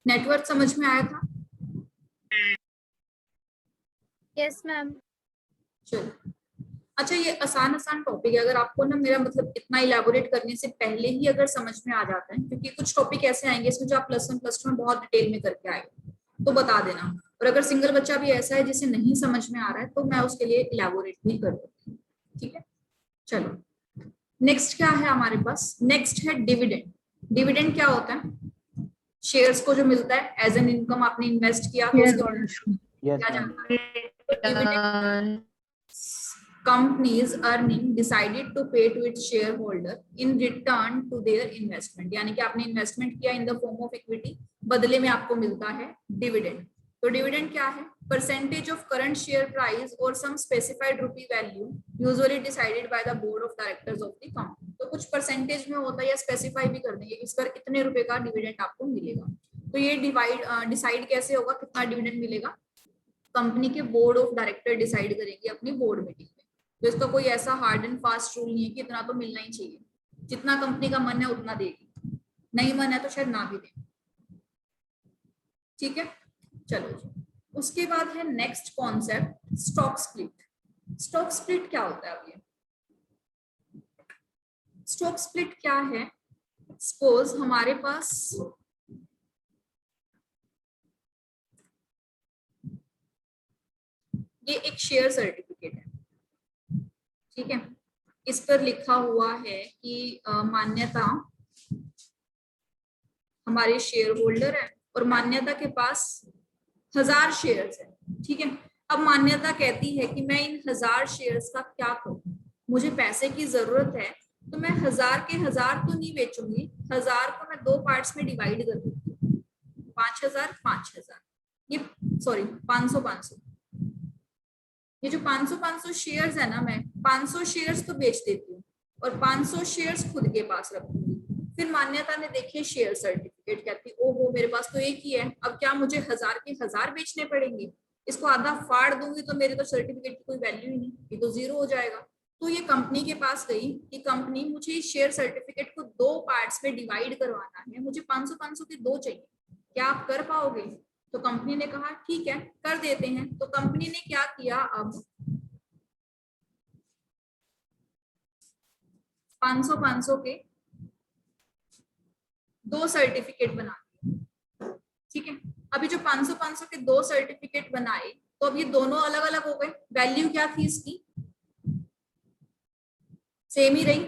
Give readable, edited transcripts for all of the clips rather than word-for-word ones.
Network समझ में आया था? Yes ma'am. चलो, अच्छा ये आसान आसान टॉपिक है, अगर आपको ना मेरा मतलब इतना इलेबोरेट करने से पहले ही अगर समझ में आ जाता है, क्योंकि कुछ टॉपिक ऐसे आएंगे इसमें जो आप प्लस वन प्लस टू में बहुत डिटेल में करके आए तो बता देना, और अगर सिंगल बच्चा भी ऐसा है जिसे नहीं समझ में आ रहा है तो मैं उसके लिए इलेबोरेट भी कर दूंगी, ठीक है। चलो, नेक्स्ट क्या है हमारे पास? नेक्स्ट है डिविडेंड। डिविडेंड क्या होता है? शेयर्स को जो मिलता है एज एन इनकम, आपने इन्वेस्ट किया तो उसके क्या जाता है, तो dividend companies earning decided to pay to its shareholder in return to their investment, यानी कि आपने इन्वेस्टमेंट किया in the form of equity, बदले में आपको मिलता है डिविडेंड। तो डिविडेंड क्या है? Percentage of current share price और some specified rupee value usually decided by the board of directors of the company. तो कुछ परसेंटेज में होता है या स्पेसिफाई भी कर देंगे इस पर इतने रुपए का डिविडेंड आपको मिलेगा। तो ये डिसाइड कैसे होगा कितना डिविडेंड मिलेगा? कंपनी के बोर्ड ऑफ डायरेक्टर डिसाइड करेंगे अपनी बोर्ड मीटिंग में। तो इसका कोई ऐसा हार्ड एंड फास्ट रूल नहीं है कि इतना तो मिलना ही चाहिए, जितना कंपनी का मन है उतना देगी, नहीं मन है तो शायद ना भी दे, ठीक है। चलो जी, उसके बाद है next concept stock split. Stock split क्या होता है? अब ये स्टॉक स्प्लिट क्या है? सपोज हमारे पास ये एक शेयर सर्टिफिकेट है, ठीक है। इस पर लिखा हुआ है कि मान्यता हमारे शेयर होल्डर है और मान्यता के पास 1000 शेयर्स है, ठीक है। अब मान्यता कहती है कि मैं इन 1000 शेयर्स का क्या करूं, मुझे पैसे की जरूरत है, तो मैं 1000 के 1000 तो नहीं बेचूंगी, 1000 को मैं दो पार्ट्स में डिवाइड कर दूंगी, 5000 5000, ये सॉरी 500 500, ये जो 500 500 शेयर्स है ना, मैं 500 शेयर्स तो बेच देती हूँ और 500 शेयर्स खुद के पास रखूंगी। फिर मान्यता ने देखे शेयर सर्टिफिकेट, कहती ओहो मेरे पास तो एक ही है, अब क्या मुझे 1000 के 1000 बेचने पड़ेंगे, इसको आधा फाड़ दूंगी तो मेरे तो सर्टिफिकेट की कोई वैल्यू ही नहीं, ये तो जीरो हो जाएगा। तो ये कंपनी के पास गई कि कंपनी मुझे शेयर सर्टिफिकेट को दो पार्ट्स में डिवाइड करवाना है, मुझे 500 500 के दो चाहिए, क्या आप कर पाओगे? तो कंपनी ने कहा ठीक है कर देते हैं। तो कंपनी ने क्या किया, अब 500 500 के दो सर्टिफिकेट बना दिए, ठीक है। अभी जो 500 500 के दो सर्टिफिकेट बनाए तो अब ये दोनों अलग अलग हो गए, वैल्यू क्या थी इसकी? सेम ही रही,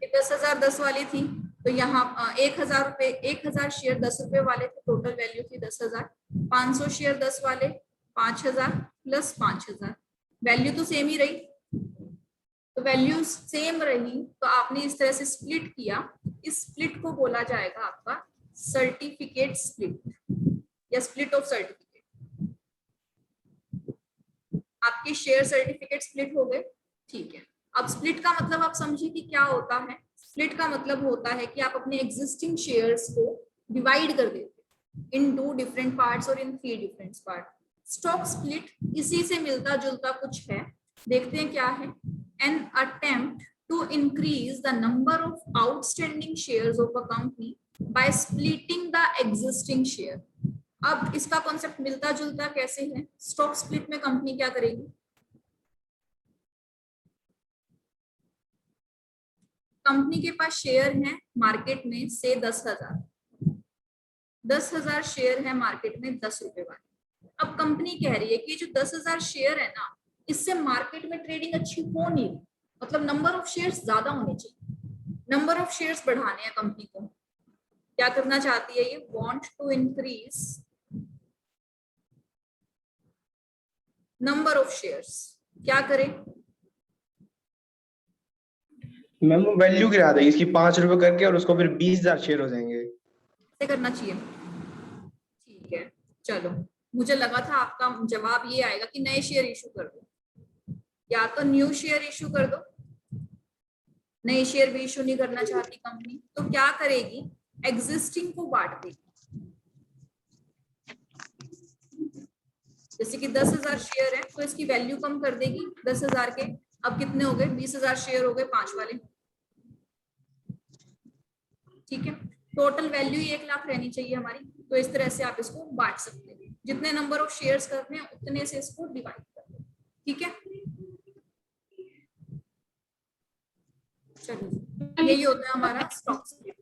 10,000 10 वाली थी। तो यहाँ 1000 रुपए, 1000 शेयर 10 रुपए वाले थे, टोटल वैल्यू थी 10,000। 500 शेयर 10 वाले 5000 प्लस 5000, वैल्यू तो सेम ही रही। तो वैल्यू सेम रही तो आपने इस तरह से स्प्लिट किया, इस स्प्लिट को बोला जाएगा आपका सर्टिफिकेट स्प्लिट या स्प्लिट ऑफ सर्टिफिकेट। आपके शेयर सर्टिफिकेट स्प्लिट हो गए, ठीक है। अब स्प्लिट का मतलब आप समझिए कि क्या होता है। स्प्लिट का मतलब होता है कि आप अपने एग्जिस्टिंग शेयर्स को डिवाइड कर देते इन 2 डिफरेंट पार्ट्स और इन 3 डिफरेंट पार्ट। स्टॉक स्प्लिट इसी से मिलता जुलता कुछ है, देखते हैं क्या है। An attempt to increase the number of outstanding shares of a company by splitting the existing share. अब इसका कॉन्सेप्ट मिलता जुलता कैसे है? स्टॉक स्प्लिट में कंपनी क्या करेगी, कंपनी के पास शेयर है मार्केट में से 10,000 शेयर है मार्केट में 10 रुपए वाले। अब कंपनी कह रही है कि जो 10,000 शेयर है ना, इससे मार्केट में ट्रेडिंग अच्छी हो नहीं रही, मतलब नंबर ऑफ शेयर्स ज्यादा होने चाहिए, नंबर ऑफ शेयर्स बढ़ाने हैं कंपनी को। क्या करना चाहती है ये? Want to increase number of shares. क्या करे? मैम वो वैल्यू गिरा देगी इसकी 5 रुपए करके और उसको फिर 20,000 शेयर हो जाएंगे। ऐसे करना चाहिए, ठीक है। चलो, मुझे लगा था आपका जवाब ये आएगा कि नए शेयर इशू कर दो, या तो न्यू शेयर इशू कर दो। नए शेयर भी इशू नहीं करना चाहती कंपनी, तो क्या करेगी? एग्जिस्टिंग को बांट देगी। जैसे कि 10,000 शेयर है तो इसकी वैल्यू कम कर देगी 10,000 के, अब कितने हो गए? 20,000 शेयर हो गए 5 वाले, ठीक है। टोटल वैल्यू ही 1 लाख रहनी चाहिए हमारी। तो इस तरह से आप इसको बांट सकते हैं, जितने नंबर ऑफ शेयर्स करते हैं उतने से इसको डिवाइड कर दो। ठीक है, चलिए यही होता है हमारा स्टॉक स्प्लिट।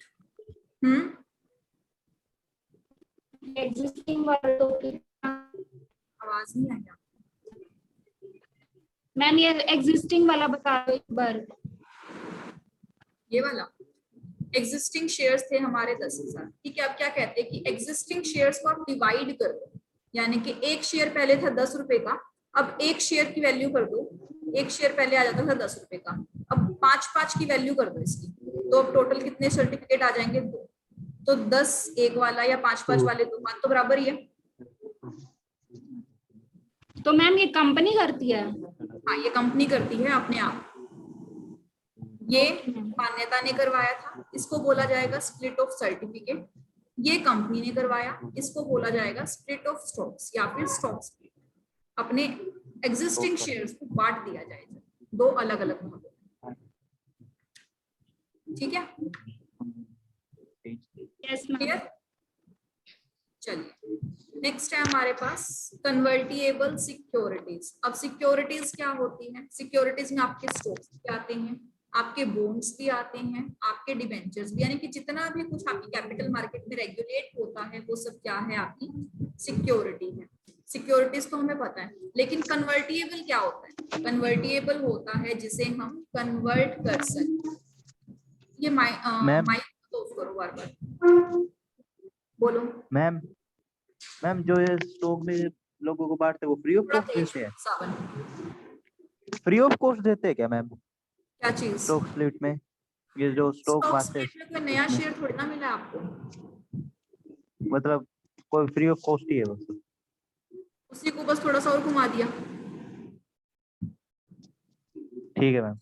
एग्जिस्टिंग वाला तो आवाज नहीं आई मैम, ये एग्जिस्टिंग वाला बता दो एक बार। ये वाला एग्जिस्टिंग शेयर्स थे हमारे 10,000। ठीक है, अब क्या कहते हैं कि एग्जिस्टिंग शेयर्स को आप डिवाइड कर दो, यानी कि एक शेयर पहले था 10 रुपए का, अब एक शेयर की वैल्यू कर दो। एक शेयर पहले आ जाता था 10 रुपए का, अब 5-5 की वैल्यू कर दो इसकी। तो अब टोटल कितने सर्टिफिकेट आ जाएंगे? 2। तो 10 एक वाला या 5-5 वाले दो बात तो बराबर ही है। तो मैम ये कंपनी करती है? हाँ, ये कंपनी करती है अपने आप। ये मान्यता ने करवाया था, इसको बोला जाएगा स्प्लिट ऑफ सर्टिफिकेट। ये कंपनी ने करवाया, इसको बोला जाएगा स्प्लिट ऑफ स्टॉक्स या फिर स्टॉक स्प्लिट। अपने एग्जिस्टिंग शेयर्स को बांट दिया जाएगा 2 अलग अलग भागों में। ठीक है, यस मैम। चलिए नेक्स्ट है हमारे पास कन्वर्टिएबल सिक्योरिटीज। अब सिक्योरिटीज क्या होती है? सिक्योरिटीज में आपके स्टॉक्स भी आते हैं, आपके बॉन्ड्स भी आते हैं, आपके डिबेंचर्स भी, यानी कि जितना भी कुछ आपकी कैपिटल मार्केट में रेगुलेट होता है वो सब क्या है? आपकी सिक्योरिटी है। सिक्योरिटीज तो हमें पता है, लेकिन कन्वर्टिएबल क्या होता है? कन्वर्टिएबल होता है जिसे हम कन्वर्ट कर सकते। ये माइक ऑफ करो बार बार, बोलो मैम। मैम जो ये स्टॉक में लोगों को बांटते हैं वो फ्री ऑफ थोड़ा कॉस्ट तेज देते हैं? सावन। फ्री ऑफ कॉस्ट देते हैं क्या मैम क्या चीज? स्टॉक स्प्लिट में? ये जो स्टॉक स्टॉक बांटते हैं स्प्लिट में कोई नया उसमें शेयर थोड़ी ना मिला आपको, मतलब कोई फ्री ऑफ कॉस्ट ही है बस? उसी को बस थोड़ा सा और घुमा दिया। ठीक है मैम।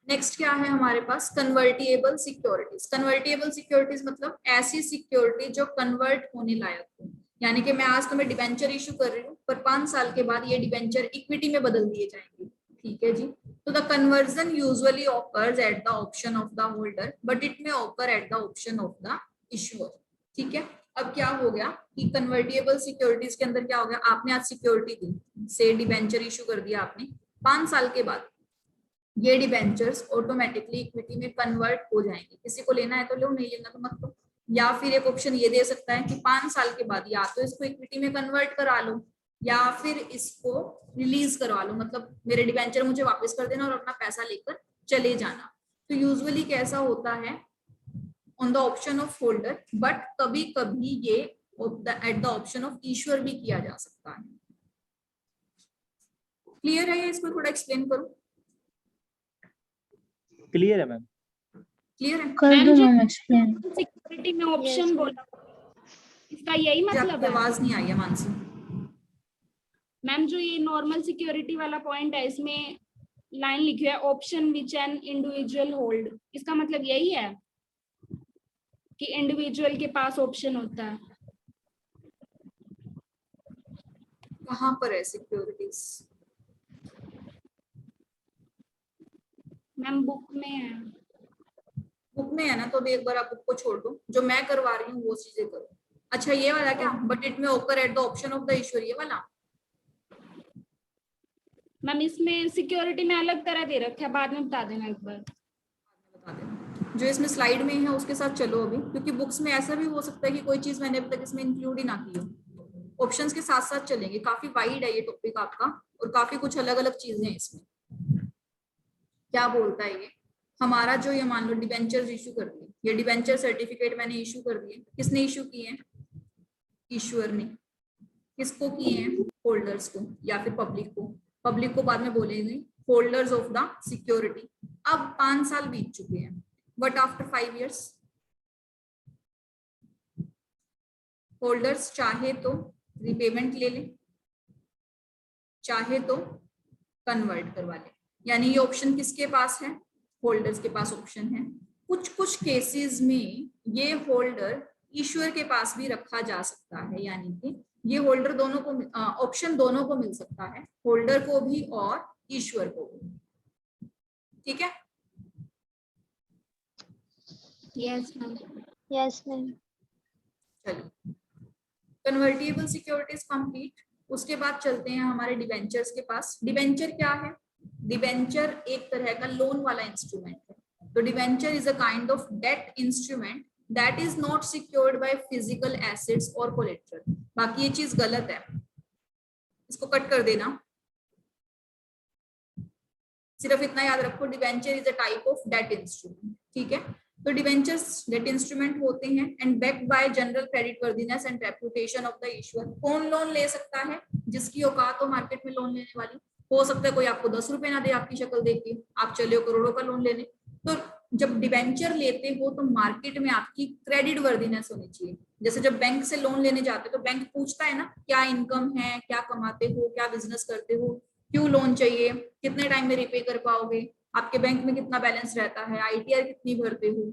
नेक्स्ट क्या है हमारे पास? कन्वर्टिएबल सिक्योरिटीज। कन्वर्टिएबल सिक्योरिटीज मतलब ऐसी सिक्योरिटी जो कन्वर्ट होने लायक हो, यानी कि मैं आज तुम्हें डिबेंचर इशू कर रही हूँ, पर 5 साल के बाद ये डिबेंचर इक्विटी में बदल दिए जाएंगे। ठीक है जी, तो the conversion usually occurs at the option of the holder, but it may occur at the option of the issuer. ठीक है, अब क्या हो गया कि कन्वर्टिएबल सिक्योरिटीज के अंदर क्या हो गया? आपने आज सिक्योरिटी दी, से डिबेंचर इशू कर दिया आपने, 5 साल के बाद ये डिबेंचर्स ऑटोमेटिकली इक्विटी में कन्वर्ट हो जाएंगे। किसी को लेना है तो लो, नहीं लेना तो मत लो। या फिर एक ऑप्शन ये दे सकता है कि 5 साल के बाद या तो इसको इक्विटी में कन्वर्ट करा लो या फिर इसको रिलीज करवा लो, मतलब मेरे डिबेंचर मुझे वापस कर देना और अपना पैसा लेकर चले जाना। तो यूजुअली कैसा होता है? On the option of holder, but कभी कभी ये at the option of issuer भी किया जा सकता है। क्लियर है? इसको थोड़ा एक्सप्लेन करो। क्लियर है मैम। क्लियर है? कर दो मैम एक्सप्लेन। सिक्योरिटी में ऑप्शन बोला, इसका यही मतलब है? आवाज नहीं आई है मानसी। मैम जो ये नॉर्मल सिक्योरिटी वाला पॉइंट है, इसमें लाइन लिखी है option which an individual hold, इसका मतलब यही है कि इंडिविजुअल के पास ऑप्शन होता है? कहाँ पर है सिक्योरिटीज? मैम बुक में है। बुक में है ना, तो अभी एक बार आप बुक को छोड़ दो, जो मैं करवा रही हूँ वो चीजें करो। अच्छा ये वाला क्या? बट इट में ओकर at the option of the issuer, ये वाला? मैम इसमें सिक्योरिटी में अलग तरह दे रखा है, बाद में बता देना एक बार। बता देना जो इसमें स्लाइड में है उसके साथ चलो अभी, क्योंकि बुक्स में ऐसा भी हो सकता है कि कोई चीज मैंने अभी तक इसमें इंक्लूड ही ना की हो। ऑप्शंस के साथ साथ चलेंगे, काफी वाइड है ये टॉपिक आपका और काफी कुछ अलग अलग चीजें हैं इसमें। क्या बोलता है ये? हमारा जो ये मान लो डिबेंचर इशू कर दिए, ये डिबेंचर सर्टिफिकेट मैंने इशू कर दिए, किसने इशू किए हैं? इशूअर ने। किसको किए हैं? होल्डर्स को या फिर पब्लिक को। पब्लिक को बाद में बोलेंगे होल्डर्स ऑफ द सिक्योरिटी। अब 5 साल बीत चुके हैं, बट आफ्टर 5 years होल्डर्स चाहे तो रिपेमेंट ले ले, चाहे तो कन्वर्ट करवा ले। यानी ये ऑप्शन किसके पास है? होल्डर्स के पास ऑप्शन है। कुछ कुछ केसेस में ये होल्डर इश्यूअर के पास भी रखा जा सकता है, यानी कि ये होल्डर दोनों को ऑप्शन दोनों को मिल सकता है, होल्डर को भी और इश्यूअर को भी। ठीक है? Yes ma'am. Yes ma'am. चलिए, कन्वर्टिबल सिक्योरिटीज कंप्लीट। उसके बाद चलते हैं हमारे डिबेंचर्स के पास। डिबेंचर क्या है? डिबेंचर एक तरह का लोन वाला इंस्ट्रूमेंट है। तो debenture is a kind of debt instrument that is not secured by physical assets और कोलेटरल। बाकी ये चीज गलत है, इसको कट कर देना। सिर्फ इतना याद रखो, debenture is a type of debt instrument, ठीक है। तो डिबेंचर्स डेट इंस्ट्रूमेंट होते हैं and backed by general credit worthiness and reputation of the issuer. कौन लोन ले सकता है? जिसकी औकात हो मार्केट में लोन लेने वाली। हो सकता है कोई आपको 10 रुपए ना दे आपकी शक्ल देख के, आप चले हो करोड़ों का लोन लेने। तो जब डिबेंचर लेते हो तो मार्केट में आपकी क्रेडिट वर्दीनेस होनी चाहिए। जैसे जब बैंक से लोन लेने जाते हो तो बैंक पूछता है ना, क्या इनकम है, क्या कमाते हो, क्या बिजनेस करते हो, क्यों लोन चाहिए, कितने टाइम में रिपे कर पाओगे, आपके बैंक में कितना बैलेंस रहता है, आईटीआर कितनी भरते हो।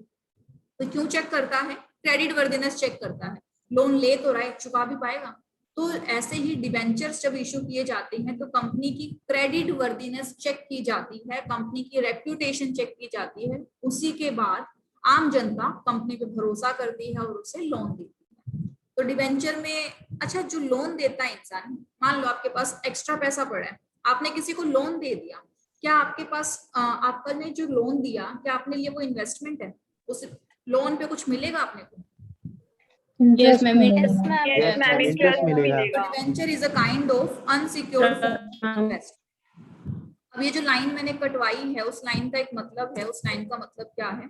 तो क्यों चेक करता है? क्रेडिट वर्दीनेस चेक करता है। लोन ले तो रहा है, चुका भी पाएगा। तो ऐसे ही डिबेंचर्स जब इशू किए जाते हैं तो कंपनी की क्रेडिट वर्दीनेस चेक की जाती है, कंपनी की रेप्यूटेशन चेक की जाती है। उसी के बाद आम जनता कंपनी पे भरोसा करती है और उसे लोन देती है। तो डिबेंचर में, अच्छा, जो लोन देता है इंसान, मान लो आपके पास एक्स्ट्रा पैसा पड़ा है, आपने किसी को लोन दे दिया, क्या आपके पास आपका ने जो लोन दिया, क्या आपने लिए वो इन्वेस्टमेंट है? उस लोन पे कुछ मिलेगा आपने को? Yes, ma'am. Yes ma'am. Yes ma'am, interest मिलेगा। Debenture is a kind of unsecured form investment. अब ये जो लाइन मैंने कटवाई है, उस लाइन का एक मतलब है। उस लाइन का मतलब क्या है?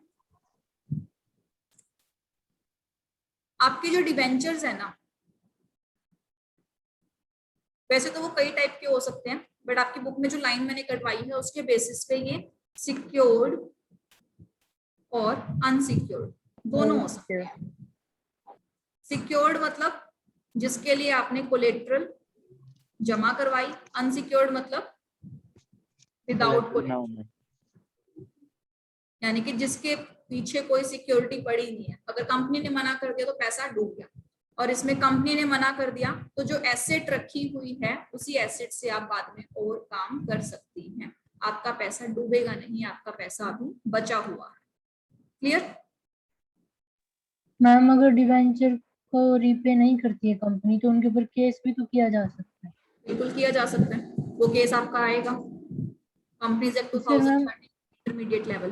आपके जो डिबेंचर्स है ना, वैसे तो वो कई टाइप के हो सकते हैं, बट आपकी बुक में जो लाइन मैंने कटवाई है उसके बेसिस पे ये सिक्योर्ड और अनसिक्योर्ड दोनों हो सकते हैं। सिक्योर्ड मतलब जिसके लिए आपने कोलेट्रल जमा करवाई, अनसिक्योर्ड मतलब विदाउट कोलेट्रल, यानी कि जिसके पीछे कोई सिक्योरिटी पड़ी नहीं है। अगर कंपनी ने मना कर दिया तो पैसा डूब गया, और इसमें कंपनी ने मना कर दिया तो जो एसेट रखी हुई है उसी एसेट से आप बाद में और काम कर सकती हैं। आपका पैसा डूबेगा नहीं, आपका पैसा अभी बचा हुआ है। क्लियर? मैम अगर डिवेंचर को रीपे नहीं करती है कंपनी तो उनके ऊपर केस भी तो किया जा सकता है। बिल्कुल किया जा सकता है, वो केस आपका आएगा कंपनीज एक्ट 2013 इंटरमीडिएट लेवल।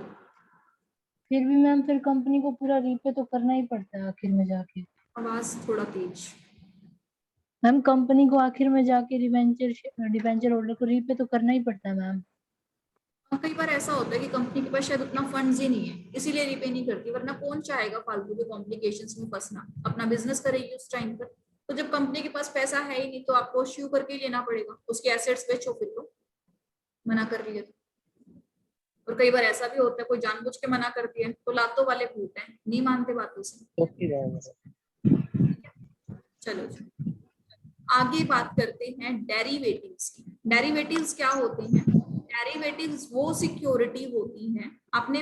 फिर भी मैम फिर कंपनी को पूरा रीपे तो करना ही पड़ता है आखिर में जाके। आवाज थोड़ा तेज। मैम कंपनी को आखिर में जाके डिवेंचर होल्डर को रीपे तो करना ही पड़ता है मैम। कई बार ऐसा होता है कि कंपनी के पास शायद उतना फंड्स ही नहीं है, इसीलिए रीपे नहीं करती, वरना कौन चाहेगा फालतू के कॉम्प्लिकेशंस में फंसना, अपना बिजनेस करेगी उस टाइम पर। तो जब कंपनी के पास पैसा है ही नहीं तो आपको इश्यू करके ही लेना पड़ेगा, उसके एसेट्स बेचो फिर तो, मना कर रही है तो। और कई बार ऐसा भी होता है कोई जानबूझ के मना करती है तो लातों वाले भूत हैं, नहीं मानते बातों से। चलो जी, आगे बात करते हैं डेरिवेटिव्स की। डेरिवेटिव्स क्या होते हैं? डेरिवेटिव्स वो सिक्योरिटी होती हैं, आपने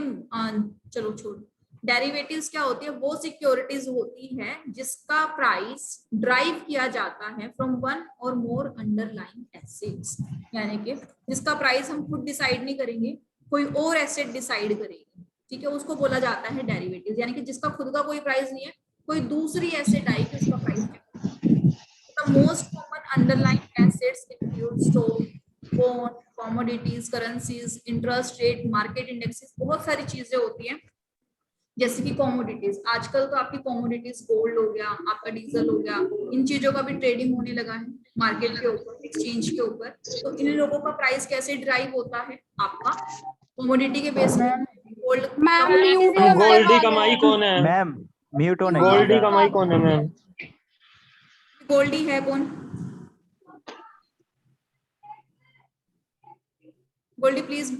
चलो छोड़, डेरिवेटिव्स क्या होती है? वो सिक्योरिटीज होती है जिसका प्राइस ड्राइव किया जाता है from one or more underlying assets, यानी कि जिसका प्राइस हम खुद डिसाइड नहीं करेंगे, कोई और एसेट डिसाइड करेगी, ठीक है, उसको बोला जाता है डेरिवेटिव्स। यानी कि जिसका खुद का कोई प्राइस नहीं है, कोई दूसरी एसेट आएगी उसका price. The most common underlying assets include stock, bond, commodities, currencies, interest rate, market indexes, बहुत सारी चीजें होती हैं। जैसे कि कॉमोडिटीज, आजकल तो आपकी कॉमोडिटीज गोल्ड हो गया, आपका डीजल हो गया, इन चीजों का भी ट्रेडिंग होने लगा है मार्केट के ऊपर, एक्सचेंज के ऊपर। तो इन लोगों का प्राइस कैसे ड्राइव होता है? आपका कॉमोडिटी के बेस पे। गोल्ड गोल्डी कमाई कौन है? मैम म्यूट होने गोल्डी कमाई कौन है मैम? गोल्डी है कौन? गोल्डी प्लीज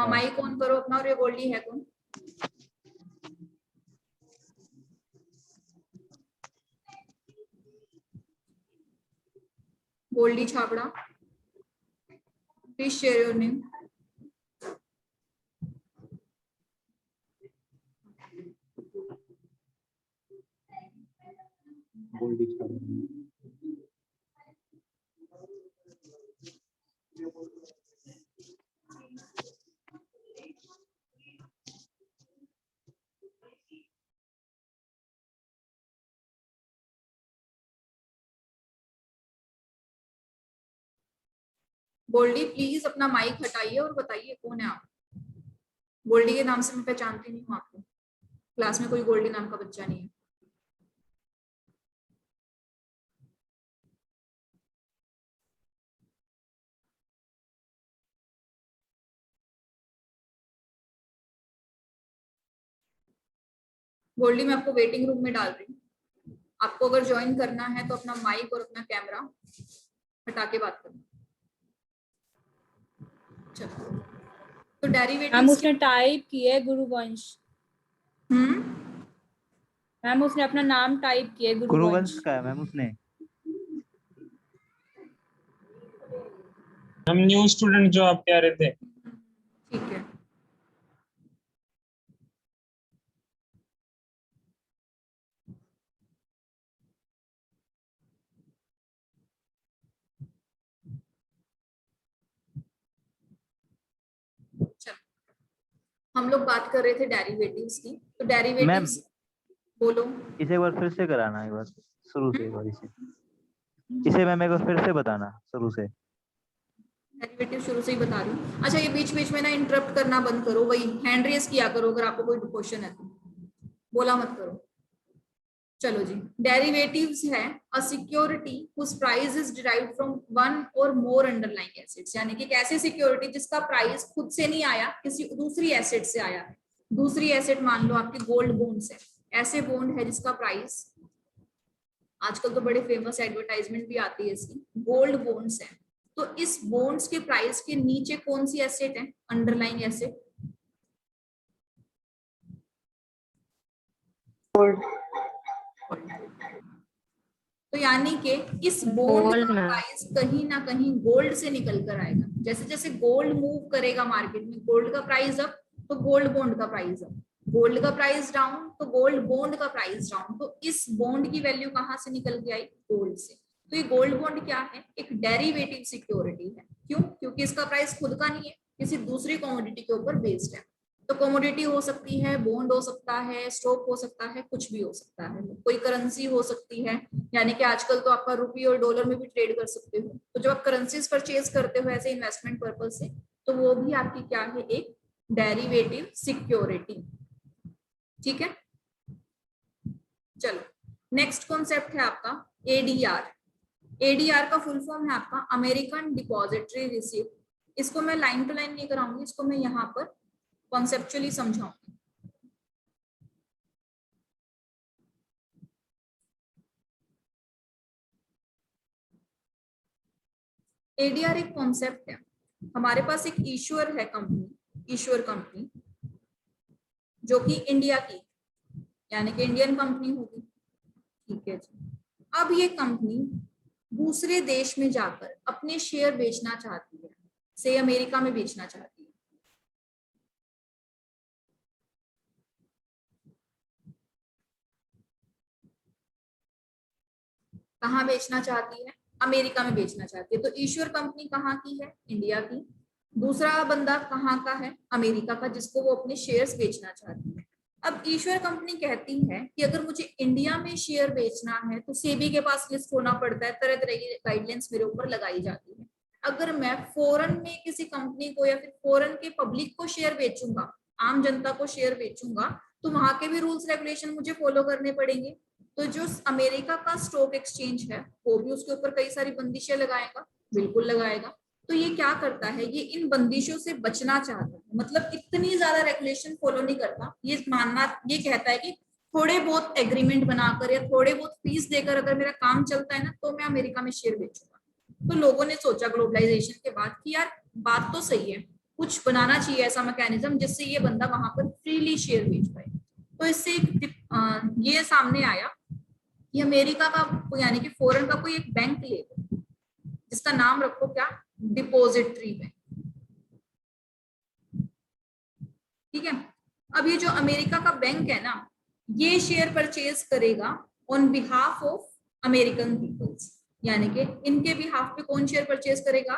माइक ऑन करो अपना, और ये गोल्डी है कौन? Goldy Chhabra, please share your name. Goldy Goldy please अपना माइक हटाइए और बताइए कौन है आप। गोल्डी के नाम से मैं पहचानती नहीं हूँ आपको, क्लास में कोई गोल्डी नाम का बच्चा नहीं है। गोल्डी मैं आपको वेटिंग रूम में डाल रही हूँ, आपको अगर ज्वाइन करना है तो अपना माइक और अपना कैमरा हटा के बात करना। चलो तो मैम डेरिवेटिव्स उसने टाइप किया है गुरुवंश। मैम उसने अपना नाम टाइप किया है गुरुवंश। गुरुवंश का है मैम उसने। हम न्यू स्टूडेंट जो आप कह रहे थे। ठीक है। चलो हम लोग बात कर रहे थे डेरिवेटिव्स की, तो डेरिवेटिव्स बोलो। इसे एक बार फिर से कराना, एक बार शुरू से, एक बार इसे मैम एक बार फिर से बताना शुरू से। डेरिवेटिव शुरू से ही बता रही हूँ। अच्छा ये बीच बीच में ना इंटरप्ट करना बंद करो, वही हैंड रेस किया करो अगर आपको कोई क्वेश्चन है तो, बोला मत करो। चलो जी, डेरिवेटिव्स है a security whose price is derived from one or more underlying assets, यानी कि एक ऐसी सिक्योरिटी जिसका प्राइस खुद से नहीं आया, किसी दूसरी एसेट से आया है। दूसरी एसेट मान लो आपके गोल्ड बॉन्ड्स है, ऐसे बॉन्ड है जिसका प्राइस, आजकल तो बड़े फेमस एडवर्टाइजमेंट भी आती है इसकी, गोल्ड बॉन्ड्स है। तो इस बॉन्ड्स के प्राइस के नीचे कौन सी एसेट है, अंडरलाइंग एसेट? तो यानी कि इस बॉन्ड का प्राइस कहीं ना कहीं गोल्ड से निकल कर आएगा। जैसे जैसे गोल्ड मूव करेगा मार्केट में, गोल्ड का प्राइस अप तो गोल्ड बॉन्ड का प्राइस अप, गोल्ड का प्राइस डाउन तो गोल्ड बॉन्ड का प्राइस डाउन। तो इस बॉन्ड की वैल्यू कहाँ से निकल के आई, गोल्ड से। तो ये गोल्ड बॉन्ड क्या है, एक डेरिवेटिव सिक्योरिटी है। क्यों? क्योंकि इसका प्राइस खुद का नहीं है, किसी दूसरी कमोडिटी के ऊपर बेस्ड है। तो कमोडिटी हो सकती है, बॉन्ड हो सकता है, स्टॉक हो सकता है, कुछ भी हो सकता है, कोई करेंसी हो सकती है, यानी कि आजकल तो आपका रुपी और डॉलर में भी ट्रेड कर सकते हो। तो जब आप करेंसीज परचेज करते हो ऐसे इन्वेस्टमेंट पर्पज से, तो वो भी आपकी क्या है, एक डेरिवेटिव सिक्योरिटी। ठीक है, चलो नेक्स्ट कॉन्सेप्ट है आपका एडीआर। एडीआर का फुल फॉर्म है आपका अमेरिकन डिपॉजिटरी रिसिप्ट। इसको मैं लाइन टू लाइन नहीं कराऊंगी, इसको मैं यहाँ पर कॉन्सेप्चुअली समझाऊंगी। एडीआर एक कॉन्सेप्ट है, हमारे पास एक ईश्वर है कंपनी, ईश्वर कंपनी जो कि इंडिया की, यानी कि इंडियन कंपनी होगी। ठीक है जी, अब ये कंपनी दूसरे देश में जाकर अपने शेयर बेचना चाहती है, से अमेरिका में बेचना चाहती है। कहाँ बेचना चाहती है, अमेरिका में बेचना चाहती है। तो ईश्वर कंपनी कहाँ की है, इंडिया की। दूसरा बंदा कहाँ का है, अमेरिका का, जिसको वो अपने शेयर्स बेचना चाहती है। अब ईश्वर कंपनी कहती है कि अगर मुझे इंडिया में शेयर बेचना है तो सेबी के पास लिस्ट होना पड़ता है, तरह तरह की गाइडलाइंस मेरे ऊपर लगाई जाती है। अगर मैं फॉरेन में किसी कंपनी को या फिर फॉरेन के पब्लिक को शेयर बेचूंगा, आम जनता को शेयर बेचूंगा, तो वहां के भी रूल्स रेगुलेशन मुझे फॉलो करने पड़ेंगे। तो जो अमेरिका का स्टॉक एक्सचेंज है वो भी उसके ऊपर कई सारी बंदिशें लगाएगा, बिल्कुल लगाएगा। तो ये क्या करता है, ये इन बंदिशों से बचना चाहता है, मतलब इतनी ज्यादा रेगुलेशन फॉलो नहीं करता। ये मानना, ये कहता है कि थोड़े बहुत एग्रीमेंट बनाकर या थोड़े बहुत फीस देकर अगर मेरा काम चलता है ना, तो मैं अमेरिका में शेयर बेचूंगा। तो लोगों ने सोचा ग्लोबलाइजेशन के बाद कि यार बात तो सही है, कुछ बनाना चाहिए ऐसा मैकेनिज्म जिससे ये बंदा वहां पर फ्रीली शेयर बेच पाए। तो इससे ये सामने आया कि अमेरिका का यानी कि फॉरेन का कोई एक बैंक ले लो, जिसका नाम रखो क्या, डिपॉजिटरी बैंक। ठीक है, अब ये जो अमेरिका का बैंक है ना, ये शेयर परचेज करेगा on behalf of American peoples, यानी कि इनके बिहाफ पे कौन शेयर परचेज करेगा,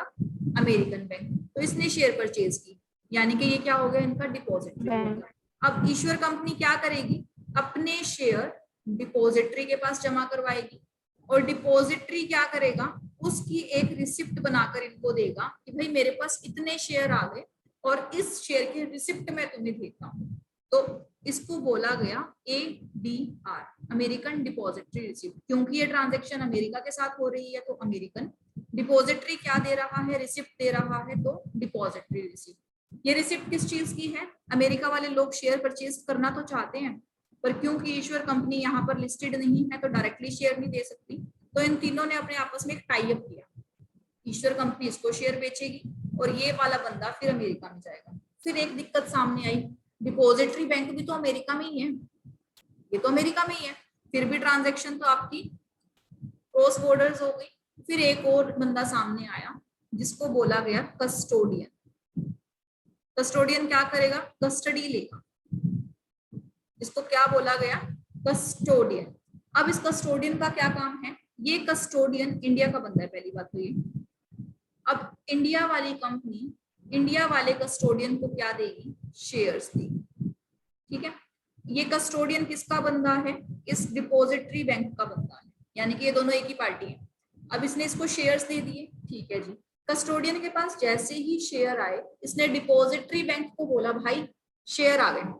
अमेरिकन बैंक। तो इसने शेयर परचेज की, यानी कि ये क्या हो गया, इनका डिपॉजिटरी हो गया। अब ईश्वर कंपनी क्या करेगी, अपने शेयर डिपॉजिटरी के पास जमा करवाएगी, और डिपॉजिटरी क्या करेगा, उसकी एक रिसिप्ट बनाकर इनको देगा कि भाई मेरे पास इतने शेयर आ गए और इस शेयर की रिसिप्ट मैं तुम्हें देता हूँ। तो इसको बोला गया ADR, अमेरिकन डिपॉजिटरी रिसिप्ट। क्योंकि ये ट्रांजैक्शन अमेरिका के साथ हो रही है तो अमेरिकन, डिपॉजिटरी क्या दे रहा है, रिसिप्ट दे रहा है, तो डिपॉजिटरी रिसिप्ट। ये रिसिप्ट किस चीज की है? अमेरिका वाले लोग शेयर परचेज करना तो चाहते हैं, पर क्योंकि ईश्वर कंपनी यहाँ पर लिस्टेड नहीं है तो डायरेक्टली शेयर नहीं दे सकती, तो इन तीनों ने अपने आपस में एक टाई अप किया। ईश्वर कंपनी इसको शेयर बेचेगी और ये वाला बंदा फिर अमेरिका में जाएगा। फिर एक दिक्कत सामने आई, डिपॉजिटरी बैंक भी तो अमेरिका में ही है, ये तो अमेरिका में ही है, फिर भी ट्रांजैक्शन तो आपकी क्रॉस बॉर्डर्स हो गई। फिर एक और बंदा सामने आया जिसको बोला गया कस्टोडियन। कस्टोडियन क्या करेगा? कस्टडी लेगा। इसको क्या बोला गया? कस्टोडियन। अब इस कस्टोडियन का क्या काम है? ये कस्टोडियन इंडिया का बंदा है, पहली बात तो ये। अब इंडिया वाली कंपनी इंडिया वाले कस्टोडियन को क्या देगी? शेयर्स देगी। ठीक है, ये कस्टोडियन किसका बंदा है? इस डिपॉजिटरी बैंक का बंदा है, यानी कि ये दोनों एक ही पार्टी है। अब इसने इसको शेयर्स दे दिए, ठीक है जी। कस्टोडियन के पास जैसे ही शेयर आए, इसने डिपॉजिटरी बैंक को बोला भाई शेयर आ गए,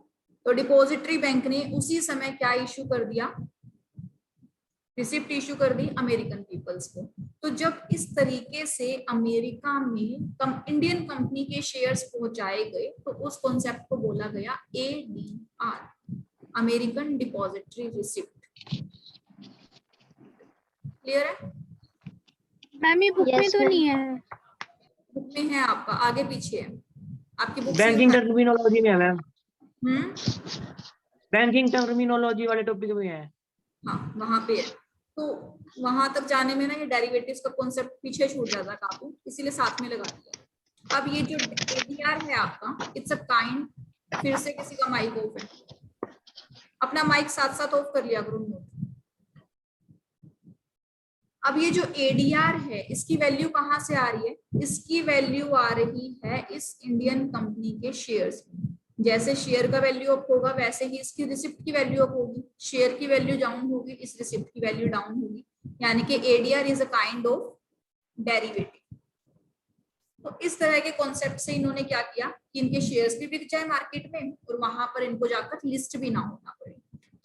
तो डिपॉजिटरी बैंक ने उसी समय क्या इश्यू कर दिया? रिसिप्ट इश्यू कर दी अमेरिकन पीपल्स को। तो जब इस तरीके से अमेरिका में इंडियन कंपनी के शेयर्स पहुंचाए गए तो उस कॉन्सेप्ट को बोला गया ADR, American depository receipt. Clear है? मैम ये बुक में तो नहीं है। बुक में है, आपका आगे पीछे है, आपकी बुक बैंकिंग टर्मिनोलॉजी में है मैम, हम्म, बैंकिंग टर्मिनोलॉजी वाले टॉपिक में है। हाँ वहां पे है। तो वहां तक जाने में ना ये डेरिवेटिव्स का कॉन्सेप्ट पीछे छूट जाता है काफी, इसीलिए साथ में लगा दिया। अब ये जो ADR है आपका, इट्स अ काइंड, फिर से किसी का माइक ऑफ है, अपना माइक साथ साथ ऑफ कर लिया करो नोट। अब ये जो ADR है इसकी वैल्यू कहाँ से आ रही है? इसकी वैल्यू आ रही है इस इंडियन कंपनी के शेयर्स में। जैसे शेयर का वैल्यू अप होगा वैसे ही इसकी रिसिप्ट की वैल्यू अप होगी, शेयर की वैल्यू डाउन होगी, इस रिसिप्ट की वैल्यू डाउन होगी, यानी कि ADR is a kind of derivative. तो इस तरह के कॉन्सेप्ट से इन्होंने क्या किया कि इनके शेयर्स भी बिक जाए मार्केट में और वहां पर इनको जाकर लिस्ट भी ना होना पड़े।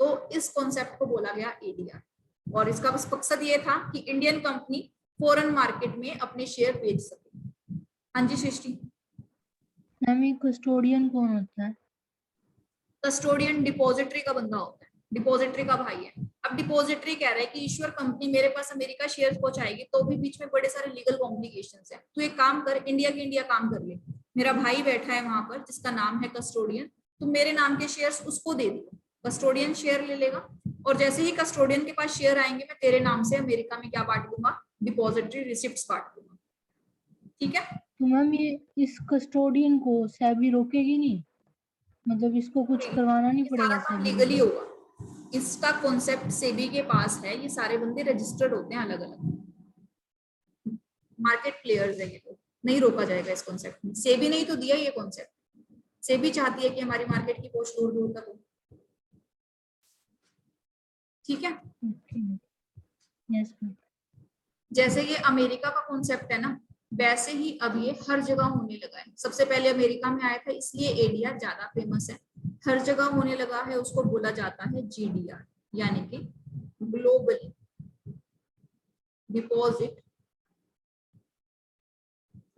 तो इस कॉन्सेप्ट को बोला गया ADR, और इसका बस मकसद ये था कि इंडियन कंपनी फॉरेन मार्केट में अपने शेयर बेच सके। हाँ जी सृष्टि। मैम ये कस्टोडियन कौन होता है? कस्टोडियन डिपॉजिटरी का बंदा होता है, डिपॉजिटरी का भाई है। अब डिपॉजिटरी कह रहा है कि ईश्वर कंपनी मेरे पास अमेरिका शेयर पहुंचाएगी, तो भी बीच में बड़े सारे लीगल कॉम्प्लिकेशंस हैं। तू एक काम कर, इंडिया के इंडिया काम कर ले, मेरा भाई बैठा है वहां पर जिसका नाम है कस्टोडियन, तो मेरे नाम के शेयर्स उसको दे दिए, कस्टोडियन शेयर ले लेगा, और जैसे ही कस्टोडियन के पास शेयर आएंगे मैं तेरे नाम से अमेरिका में क्या बांट दूंगा? डिपॉजिटरी रिसिप्ट्स बांट दूंगा। ठीक है, तो मैम ये इस कस्टोडियन को सेबी रोकेगी नहीं? मतलब इसको कुछ करवाना नहीं पड़ेगा सारा सेबी लीगली को? होगा। इसका कॉन्सेप्ट सेबी के पास है, ये सारे बंदे रजिस्टर्ड होते हैं अलग अलग, मार्केट प्लेयर्स है ये लोग, नहीं रोका जाएगा इस कॉन्सेप्ट में। सेबी नहीं तो दिया ये कॉन्सेप्ट, सेबी चाहती है कि हमारी मार्केट की पहुंच दूर दूर तक हो। ठीक है, यस मैम। जैसे ये अमेरिका का कॉन्सेप्ट है ना, वैसे ही अब ये हर जगह होने लगा है। सबसे पहले अमेरिका में आया था इसलिए ADR ज्यादा फेमस है, हर जगह होने लगा है, उसको बोला जाता है GDR, यानी कि ग्लोबल डिपॉजिट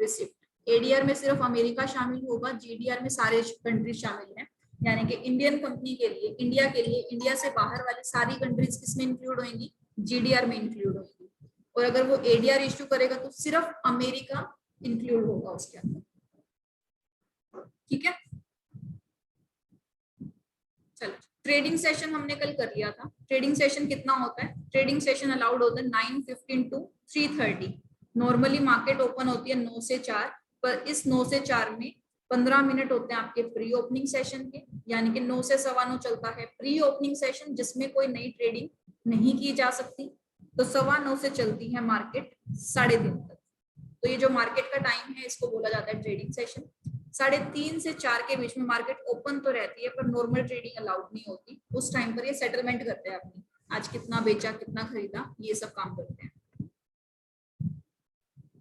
रिसिप्ट। ADR में सिर्फ अमेरिका शामिल होगा, GDR में सारे कंट्रीज शामिल हैं, यानी कि इंडियन कंपनी के लिए, इंडिया के लिए, इंडिया से बाहर वाली सारी कंट्रीज किसमें इंक्लूड होंगी? GDR में इंक्लूड होंगी। और अगर वो ADR इश्यू करेगा तो सिर्फ अमेरिका इंक्लूड होगा उसके अंदर। ठीक है, चलो ट्रेडिंग सेशन हमने कल कर लिया था। ट्रेडिंग सेशन कितना होता है? ट्रेडिंग सेशन अलाउड होता है 9:15 to 3:30। नॉर्मली मार्केट ओपन होती है 9 से 4, पर इस 9 से 4 में 15 मिनट होते हैं आपके प्री ओपनिंग सेशन के, यानी कि 9 से 9:15 चलता है प्री ओपनिंग सेशन, जिसमें कोई नई ट्रेडिंग नहीं की जा सकती। तो 9:15 से चलती है मार्केट 3:30 तक। तो ये जो मार्केट का टाइम है इसको बोला जाता है ट्रेडिंग सेशन। 3:30 से 4 के बीच में मार्केट ओपन तो रहती है पर नॉर्मल ट्रेडिंग अलाउड नहीं होती। उस टाइम पर ये सेटलमेंट करते हैं अपनी, आज कितना बेचा कितना खरीदा, ये सब काम करते हैं।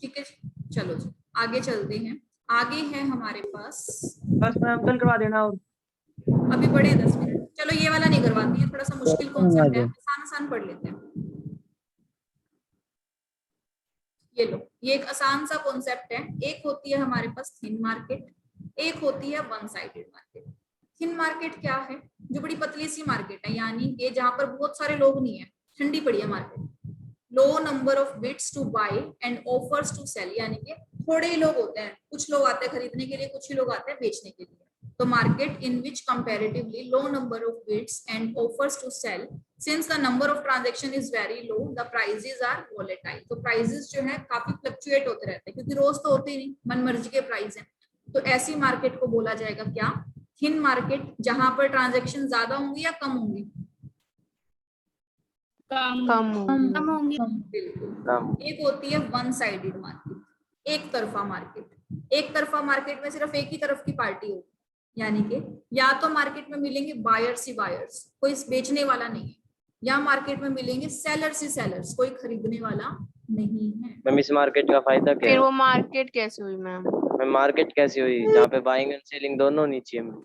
ठीक है जी, चलो जी आगे चलते हैं। आगे है हमारे पास, बस मैम कल करवा देना। और अभी पढ़े 10 मिनट, चलो ये वाला नहीं करवाती है, थोड़ा सा मुश्किल कॉन्सेप्ट है, आसान आसान पढ़ लेते हैं। ये लो, ये एक आसान सा कॉन्सेप्ट है। एक होती है हमारे पास थिन मार्केट, एक होती है one sided market. Thin market क्या है? जो बड़ी पतली सी मार्केट है, यानी कि जहां पर बहुत सारे लोग नहीं है, ठंडी पड़ी है market. Low number of bids to buy and offers to sell, यानी कि थोड़े ही लोग होते हैं, कुछ लोग आते हैं खरीदने के लिए, कुछ ही लोग आते हैं बेचने के लिए। तो market in which comparatively low number of bids and offers to sell, since the number of transaction is very low the prices are volatile. तो प्राइसेस जो है काफी फ्लक्चुएट होते रहते हैं, क्योंकि रोज तो होते ही नहीं, मनमर्जी के प्राइस हैं। तो ऐसी मार्केट को बोला जाएगा क्या? थिन मार्केट, जहां पर ट्रांजैक्शन ज्यादा होंगी या कम होंगी? कम कम होंगे। बिल्कुल। एक होती है वन साइडेड मार्केट, एक तरफा मार्केट। एक तरफा मार्केट में सिर्फ एक ही तरफ की पार्टी होगी, यानी कि या तो मार्केट में मिलेंगे बायर्स ही बायर्स, कोई बेचने वाला नहीं है, या मार्केट में मिलेंगे सेलर्स ही सेलर्स, कोई खरीदने वाला नहीं है। मैम इस मार्केट का फायदा क्या फिर है? वो मार्केट कैसे हुई मैम? मैम मार्केट कैसी हुई जहाँ पे बाइंग एंड सेलिंग दोनों नहीं चाहिए मैम?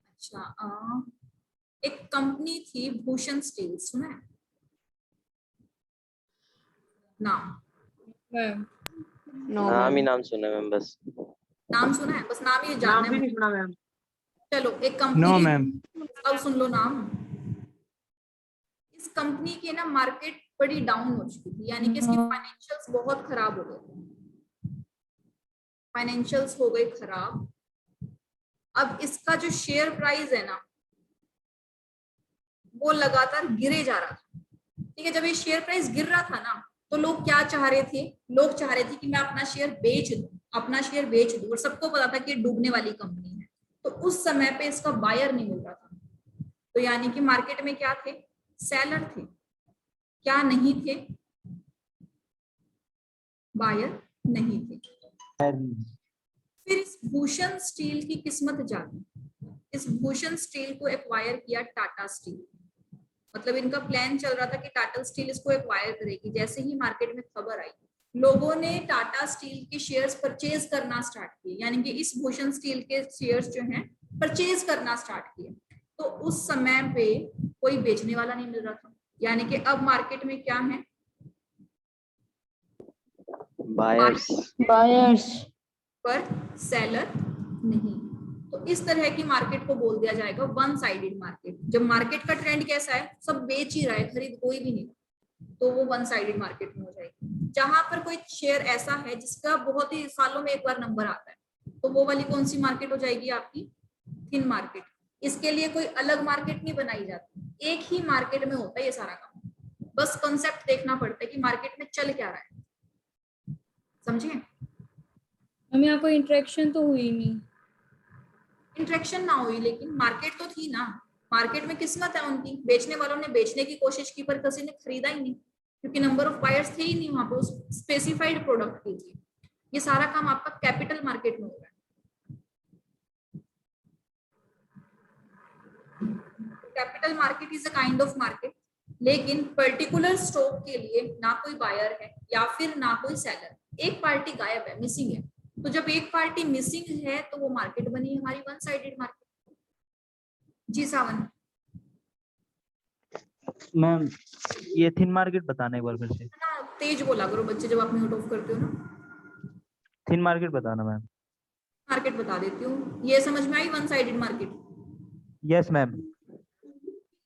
अच्छा, एक कंपनी थी भूषण स्टील, सुना है नाम? मैम नो नाम ही मैम। नाम सुना है मैम बस। नाम सुना है, बस नाम ही जानना नाम है भी नहीं मुझे। सुना मैम। चलो, एक कंपनी नो थी, मैम। अब सुन लो नाम। इस कंपनी की ना मार्केट बड़ी डाउन हो चुकी थी, यानी कि इसकी फाइनेंशियल्स बहुत खराब हो गए थे, फाइनेंशियल्स हो गए खराब। अब इसका जो शेयर प्राइस है ना, वो लगातार गिरे जा रहा था। ठीक है, जब ये शेयर प्राइस गिर रहा था ना, तो लोग क्या चाह रहे थे? लोग चाह रहे थे कि मैं अपना शेयर बेच दूं, अपना शेयर बेच दूं, और सबको पता था कि ये डूबने वाली कंपनी है। तो उस समय पे इसका बायर नहीं मिल रहा था। तो यानी कि मार्केट में क्या थे? सेलर थे, क्या नहीं थे? बायर नहीं थे। फिर इस भूषण स्टील की किस्मत जागी। इस भूषण स्टील को एक्वायर किया टाटा स्टील, मतलब इनका प्लान चल रहा था कि टाटा स्टील इसको एक्वायर करेगी। जैसे ही मार्केट में खबर आई, लोगों ने टाटा स्टील के शेयर्स परचेज करना स्टार्ट किए, यानी कि इस भूषण स्टील के शेयर्स जो हैं परचेज करना स्टार्ट किए। तो उस समय पे कोई बेचने वाला नहीं मिल रहा था, यानी कि अब मार्केट में क्या है? बायर्स। पर सेलर नहीं। तो इस तरह की मार्केट को बोल दिया जाएगा वन साइडेड मार्केट। जब मार्केट का ट्रेंड कैसा है, सब बेच ही रहा है, खरीद कोई भी नहीं, तो वो वन साइडेड मार्केट में हो जाएगी। जहां पर कोई शेयर ऐसा है जिसका बहुत ही सालों में एक बार नंबर आता है, तो वो वाली कौन सी मार्केट हो जाएगी आपकी? Thin market. इसके लिए कोई अलग मार्केट नहीं बनाई जाती, एक ही मार्केट में होता है ये सारा काम। बस कॉन्सेप्ट देखना पड़ता है कि मार्केट में चल क्या रहा है, समझे? हम यहाँ कोई इंटरेक्शन तो हुई नहीं। इंटरेक्शन ना हुई, लेकिन मार्केट तो थी ना। मार्केट में किस्मत है उनकी, बेचने वालों ने बेचने की कोशिश की पर किसी ने खरीदा ही नहीं, क्योंकि नंबर ऑफ बायर्स थे ही नहीं वहां पे उस स्पेसिफाइड प्रोडक्ट के लिए। ये सारा काम आपका कैपिटल मार्केट में हो रहा है। Capital market is a kind of market, लेकिन पर्टिकुलर स्टॉक के लिए ना कोई बायर है या फिर ना कोई सेलर, एक पार्टी गायब है, मिसिंग है। तो जब एक पार्टी मिसिंग है तो वो मार्केट बनी हमारी वन साइडेड मार्केट। जी सावन। मैम ये थिन मार्केट बताना एक बार फिर से। ना तेज बोला करो बच्चे, जब आप म्यूट ऑफ करते हो ना। थिन मार्केट बताना मैम। मार्केट बता देती हूँ, ये समझ में आई? One sided market. Yes ma'am.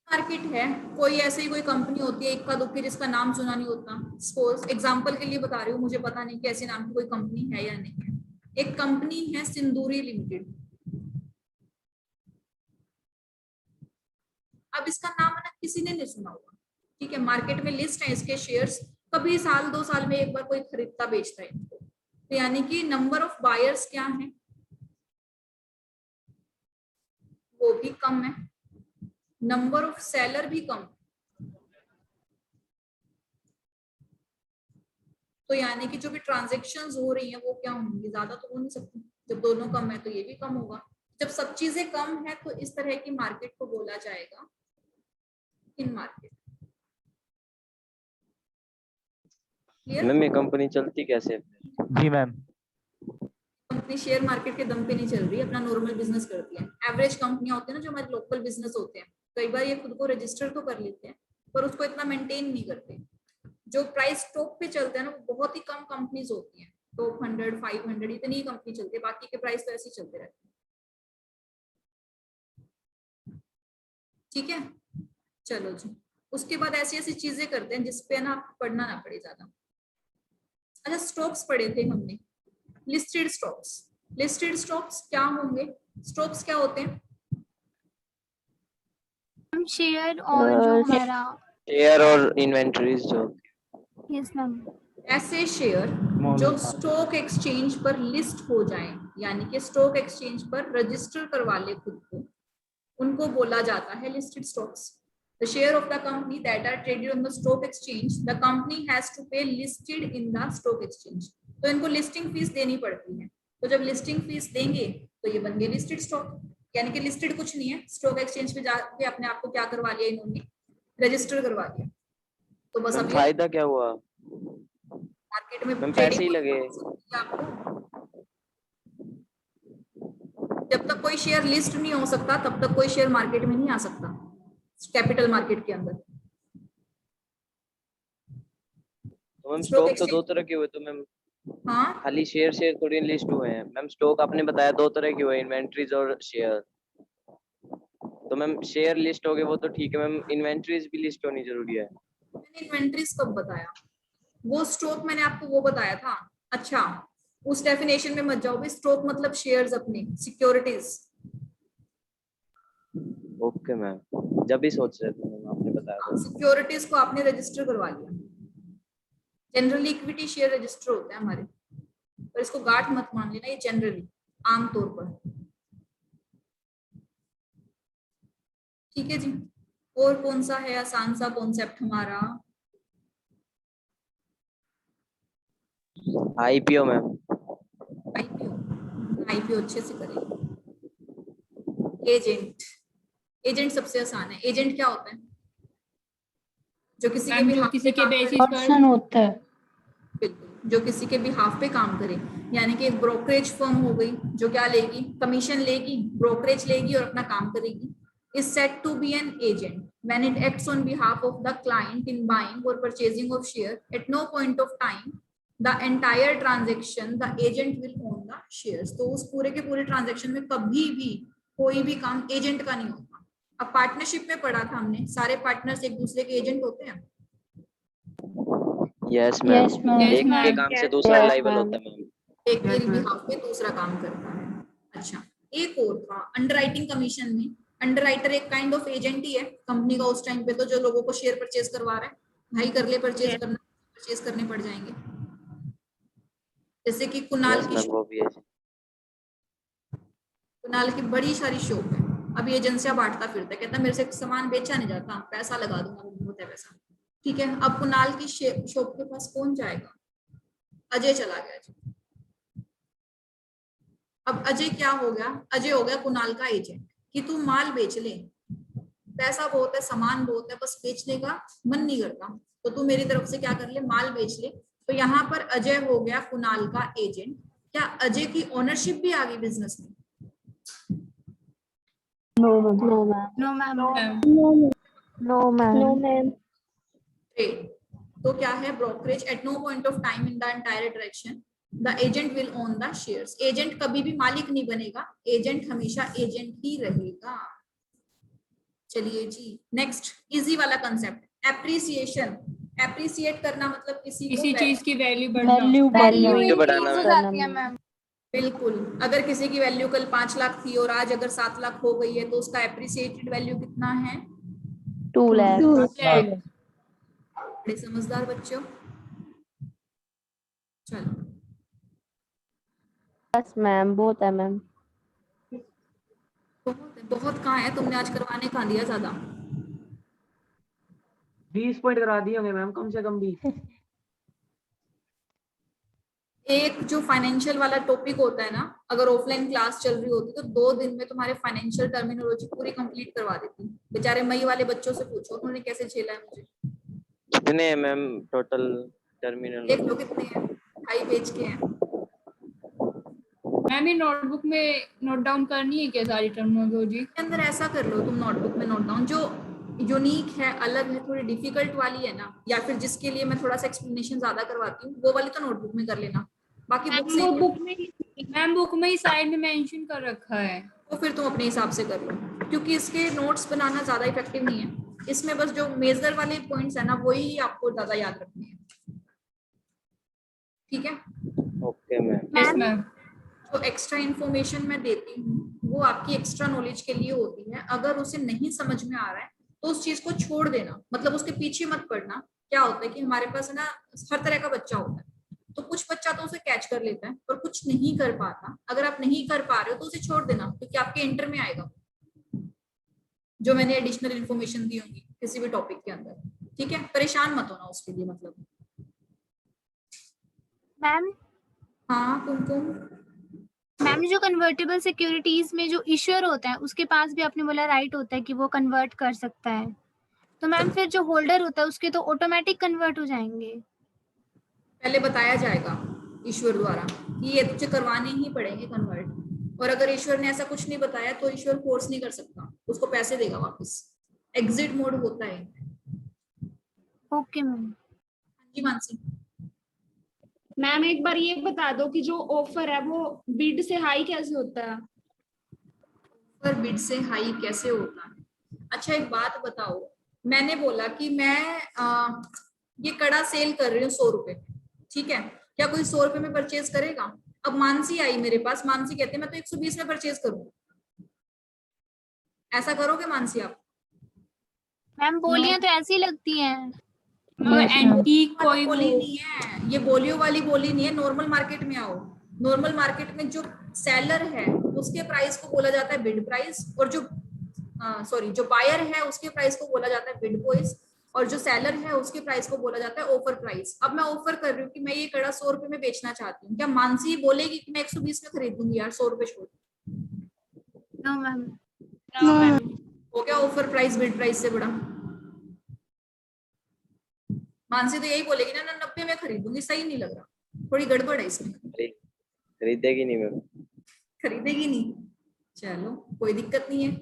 Market है, कोई ऐसे ही कोई कंपनी होती है इक्का दुक्की जिसका नाम सुना नहीं होता। सपोज एग्जांपल के लिए बता रही हूँ, मुझे पता नहीं कि ऐसे नाम की कोई कंपनी है या नहीं है। एक कंपनी है सिंदूरी लिमिटेड। अब इसका नाम ना किसी ने नहीं सुना होगा, ठीक है? मार्केट में लिस्ट है इसके शेयर्स, कभी साल 2 साल में एक बार कोई खरीदता बेचता है इनको। तो यानी कि नंबर ऑफ बायर्स क्या है? वो भी कम है, नंबर ऑफ सेलर भी कम। तो यानी कि जो भी ट्रांजैक्शंस हो रही हैं वो क्या होंगी? ज्यादा तो हो नहीं सकती। जब दोनों कम है तो ये भी कम होगा। जब सब चीजें कम है तो इस तरह की मार्केट को बोला जाएगा थिन मार्केट। क्लियर? मैम ये कंपनी चलती कैसे है? जी मैम। कंपनी शेयर मार्केट के दम पे नहीं चल रही, अपना नॉर्मल बिजनेस करती है। एवरेज कंपनियां होती है ना जो हमारे लोकल बिजनेस होते हैं, कई बार ये खुद को रजिस्टर तो कर लेते हैं पर उसको इतना मेंटेन नहीं करते। जो प्राइस टॉप पे चलते हैं ना वो बहुत ही कम कंपनीज होती हैं, टॉप 100 500 इतनी ही कंपनी चलती है, बाकी के प्राइस तो ऐसे ही चलते रहते हैं। ठीक है, चलो जी। उसके बाद ऐसी ऐसी चीजें करते हैं जिसपे ना आपको पढ़ना ना पड़े ज्यादा। अच्छा, स्टॉक्स पढ़े थे हमने, लिस्टेड स्टॉक्स। लिस्टेड स्टॉक्स क्या होंगे? स्टॉक्स क्या होते हैं? शेयर और जो हमारा शेयर और इन्वेंटरीज जो यस मैम ऐसे शेयर जो स्टॉक एक्सचेंज पर लिस्ट हो जाएं, यानी कि स्टॉक एक्सचेंज पर रजिस्टर करवा ले खुद को, उनको बोला जाता है listed stocks. The share of the company that are traded on the stock exchange, the company has to pay listed in the stock exchange. तो इनको लिस्टिंग फीस देनी पड़ती है, तो जब लिस्टिंग फीस देंगे तो ये बन गए लिस्टेड स्टॉक। यानी कि लिस्टेड कुछ नहीं है, स्टॉक एक्सचेंज पे जाके अपने आप को क्या करवा लिया इन्होंने, रजिस्टर करवा दिया। तो बस मैम अब फायदा क्या हुआ? मार्केट में मैम पैसे ही लगे। आपको जब तक कोई शेयर लिस्ट नहीं हो सकता तब तक कोई शेयर मार्केट में नहीं आ सकता, कैपिटल मार्केट के अंदर। तो मैम स्टॉक तो दो तरह के हुए, तो मैम हाँ खाली शेयर थोड़ी लिस्ट हुए हैं। मैम स्टॉक आपने बताया दो तरह के हुए, इन्वेंटरीज और शेयर। तो मैम शेयर लिस्ट हो गए वो तो ठीक है मैम, इन्वेंटरीज भी लिस्ट होनी जरूरी है? मैंने इन्वेंटरीज कब बताया? वो स्टॉक मैंने आपको वो बताया था। अच्छा, उस डेफिनेशन में मत जाओ भाई, स्टॉक मतलब शेयर्स अपने, सिक्योरिटीज। ओके मैम, जब भी सोच रहे थे मैम आपने बताया। सिक्योरिटीज को आपने रजिस्टर करवा लिया। जनरली इक्विटी शेयर रजिस्टर होता है हमारे, पर इसको गांठ मत मान लेना, ये जनरली आमतौर पर। ठीक है जी। और कौन सा है आसान सा कॉन्सेप्ट हमारा? IPO ma'am. आईपीओ, आईपीओ अच्छे से करेंगे। एजेंट, एजेंट सबसे आसान है। एजेंट क्या होता है? जो किसी के भी किसी के बेसिस पर्सन होता है। बिल्कुल, जो किसी के बिहाफ पे काम करे, यानी कि एक ब्रोकरेज फर्म हो गई जो क्या लेगी, कमीशन लेगी, ब्रोकरेज लेगी और अपना काम करेगी। is said to be an agent when it acts on behalf of the client in buying or purchasing of share. At no point of time the entire transaction the agent will own the shares. तो उस पूरे के पूरे transaction में कभी भी कोई भी काम एजेंट का नहीं होता। अब पार्टनरशिप में पढ़ा था हमने, सारे पार्टनर्स एक दूसरे के एजेंट होते हैं। यस मैम, एक के ma'am. काम से दूसरा लायबल होता है मैम। एक के बिहाफ पे दूसरा काम करता है। अच्छा, एक और था अंडरराइटिंग कमीशन में। अंडरराइटर एक काइंड ऑफ एजेंट ही है कंपनी का उस टाइम पे, तो जो लोगों को शेयर परचेज करवा रहा है, भाई कर ले परचेज, करना परचेज करने पड़ जाएंगे। जैसे कि कुणाल यस की मैम, वो भी है। कुणाल की बड़ी सारी शॉप है, अब ये एजेंसियां बांटता फिरता है, कहता मेरे से सामान बेचा नहीं जाता, पैसा लगा दूंगा, बहुत है पैसा। ठीक है, अब कुणाल की शॉप के पास कौन जाएगा? अजय चला गया जी। अब अजय क्या हो गया? अजय हो गया कुणाल का एजेंट कि तू माल बेच ले, पैसा बहुत है, सामान बहुत है, बस बेचने का मन नहीं करता, तो तू मेरी तरफ से क्या कर ले, माल बेच ले। तो यहाँ पर अजय हो गया कुणाल का एजेंट। क्या अजय की ओनरशिप भी आ गई बिजनेस में? नो मैम तो क्या है brokerage? At no point of time in the entire direction the agent will own the shares. Agent कभी भी मालिक नहीं बनेगा, एजेंट हमेशा एजेंट ही रहेगा। चलिए जी, नेक्स्ट इजी वाला कंसेप्ट, एप्रिसिएशन। एप्रिसिएट करना मतलब किसी चीज की वैल्यू वैल्यू वैल्यू बढ़ाना मैम। बिल्कुल, अगर किसी की वैल्यू कल 5 लाख थी और आज अगर 7 लाख हो गई है तो उसका एप्रिसिएटेड वैल्यू कितना है? 2 लाख। बड़े समझदार बच्चों। चलो, बस मैम बहुत है मैम। बहुत कहाँ है, तुमने आज करवाने कहाँ दिया ज्यादा? 20 पॉइंट करा दिए होंगे मैम, कम से कम 20। एक जो फाइनेंशियल वाला टॉपिक होता है ना, अगर ऑफलाइन क्लास चल रही होती तो 2 दिन में तुम्हारे फाइनेंशियल टर्मिनोलॉजी पूरी कंप्लीट करवा देती। बेचारे मई वाले बच्चों से पूछो उन्होंने कैसे झेला है मुझे। कितने मैम टोटल टर्मिनल देख लो कितने हैं, 2.5 पेज के हैं। मैम ये नोटबुक में नोट डाउन करनी है क्या सारी टर्मिनोलॉजी? के अंदर ऐसा कर लो तुम नोटबुक में नोट डाउन, जो यूनिक है, अलग है, थोड़ी डिफिकल्ट वाली है ना, या फिर जिसके लिए मैं थोड़ा सा एक्सप्लेनेशन ज्यादा करवाती हूँ, वो वाली तो नोटबुक में कर लेना, बाकी बुक से मैम बुक में ही साइड में मेंशन कर रखा है। तो फिर तुम अपने हिसाब से कर लो, क्योंकि इसके नोट्स बनाना ज्यादा इफेक्टिव नहीं है। इसमें बस जो मेजर वाले पॉइंट्स है ना, वही आपको ज्यादा याद रखने हैं। ठीक है? Okay ma'am. Yes ma'am. जो एक्स्ट्रा इन्फॉर्मेशन मैं देती हूँ वो आपकी एक्स्ट्रा नॉलेज के लिए होती है। अगर उसे नहीं समझ में आ रहा है तो उस चीज को छोड़ देना, मतलब उसके पीछे मत पड़ना। क्या होता है कि हमारे पास है ना हर तरह का बच्चा होता है, तो कुछ बच्चा तो उसे कैच कर लेता है और कुछ नहीं कर पाता। अगर आप नहीं कर पा रहे हो तो उसे छोड़ देना, क्योंकि आपके इंटर में आएगा जो मैंने एडिशनल इन्फॉर्मेशन दी होगी किसी भी टॉपिक के अंदर। ठीक है? परेशान मत होना उसके लिए। मतलब मैम हाँ कुमकुम, मैम जो कन्वर्टेबल सिक्योरिटीज में जो इश्यूअर होता है उसके पास भी आपने बोला राइट होता है कि वो कन्वर्ट कर सकता है, तो मैम फिर जो होल्डर होता है उसके तो ऑटोमेटिक कन्वर्ट हो जाएंगे। पहले बताया जाएगा ईश्वर द्वारा कि ये तुझे करवाने ही पड़ेंगे कन्वर्ट, और अगर ईश्वर ने ऐसा कुछ नहीं बताया तो ईश्वर फोर्स नहीं कर सकता, उसको पैसे देगा वापस। एग्जिट मोड होता है। Okay ma'am. जी मानसी, मैम एक बार ये बता दो कि जो ऑफर है वो बिड से हाई कैसे होता है? पर बिड से हाई कैसे होता है? अच्छा एक बात बताओ, मैंने बोला कि मैं ये कड़ा सेल कर रही हूँ 100 रुपए, ठीक है? क्या कोई 100 रुपए में परचेज करेगा? अब मानसी आई मेरे पास, मानसी कहते हैं मैं तो 120 में परचेज करूँ, ऐसा करोगे मानसी आप? मैम बोलियां तो ऐसी लगती हैं। एंटीक कोई बोली वो नहीं है ये, बोलियों वाली बोली नहीं है। नॉर्मल मार्केट में आओ, नॉर्मल मार्केट में जो सेलर है उसके प्राइस को बोला जाता है बिड प्राइस, और जो जो बायर है उसके प्राइस को बोला जाता है बिड प्राइस, और जो सेलर है उसके प्राइस को बोला जाता है ऑफर प्राइस। अब मैं ऑफर कर रही हूँ कि मैं ये कड़ा 100 रुपए में बेचना चाहती हूँ, क्या मानसी बोलेगी कि मैं 120 में खरीद दूंगी यार 100 रुपए छोड़? No ma'am. हो गया ऑफर प्राइस बिड प्राइस से बड़ा? मानसी तो यही बोलेगी ना 90 में खरीदूंगी, सही नहीं लग रहा, थोड़ी गड़बड़ है इसमें। खरीदेगी नहीं मैम। खरीदेगी नहीं, चलो कोई दिक्कत नहीं है।